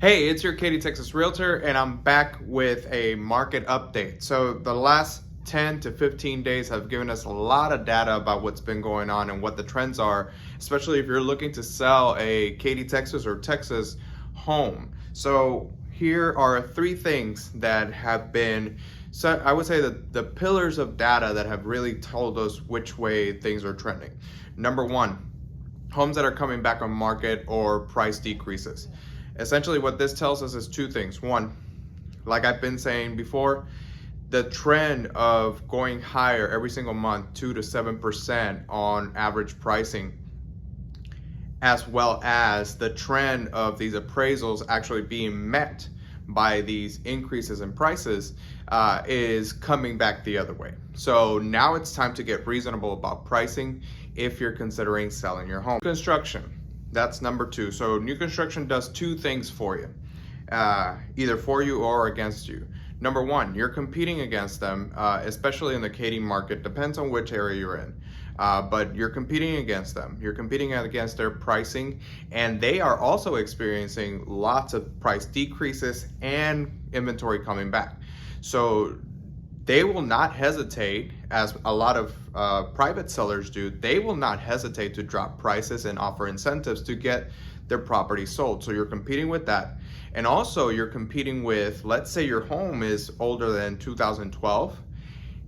Hey, it's your Katy Texas Realtor, and I'm back with a market update. So the last 10 to 15 days have given us a lot of data about what's been going on and what the trends are, especially if you're looking to sell a Katy, Texas or Texas home. So here are three things that have been, so I would say that the pillars of data that have really told us which way things are trending. Number one, homes that are coming back on market or price decreases. Essentially what this tells us is two things. One, like I've been saying before, the trend of going higher every single month, 2 to 7% on average pricing, as well as the trend of these appraisals actually being met by these increases in prices is coming back the other way. So now it's time to get reasonable about pricing if you're considering selling your home. Construction. That's number two. So new construction does two things for you, either for you or against you. Number one, you're competing against them, especially in the Katy market, depends on which area you're in. But you're competing against them. You're competing against their pricing, and they are also experiencing lots of price decreases and inventory coming back. So they will not hesitate, as a lot of private sellers do, they will not hesitate to drop prices and offer incentives to get their property sold. So you're competing with that. And also you're competing with, let's say your home is older than 2012,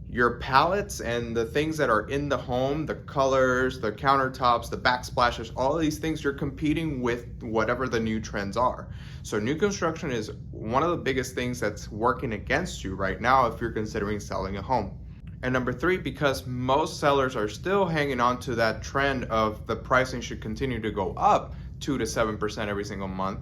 your pallets and the things that are in the home, the colors, the countertops, the backsplashes, all of these things, you're competing with whatever the new trends are. So new construction is one of the biggest things that's working against you right now if you're considering selling a home. And number three, because most sellers are still hanging on to that trend of the pricing should continue to go up 2 to 7% every single month,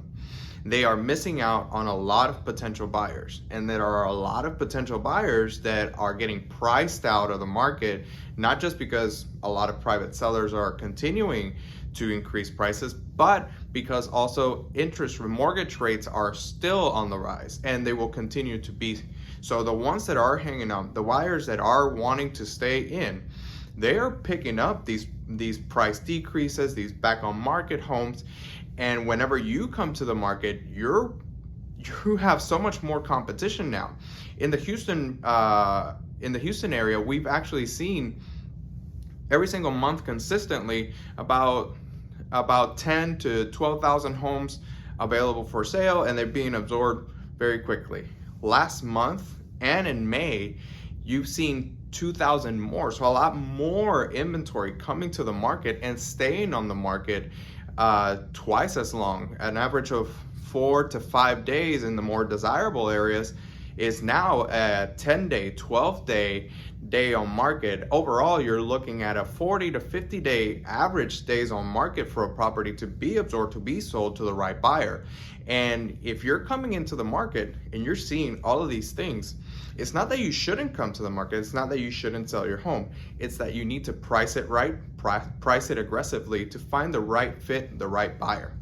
they are missing out on a lot of potential buyers. And there are a lot of potential buyers that are getting priced out of the market, not just because a lot of private sellers are continuing to increase prices, but because also mortgage rates are still on the rise, and they will continue to be. So the ones that are hanging on, the buyers that are wanting to stay in, they are picking up these price decreases, these back on market homes. And whenever you come to the market, you have so much more competition now. In the Houston area, we've actually seen every single month consistently about 10 to 12,000 homes available for sale, and they're being absorbed very quickly. Last month and in May, you've seen 2,000 more, so a lot more inventory coming to the market and staying on the market twice as long. An average of 4 to 5 days in the more desirable areas is now a 10-day, 12-day on market. Overall, you're looking at a 40 to 50-day average days on market for a property to be absorbed, to be sold to the right buyer. And if you're coming into the market and you're seeing all of these things, it's not that you shouldn't come to the market. It's not that you shouldn't sell your home. It's that you need to price it right, price it aggressively to find the right fit, the right buyer.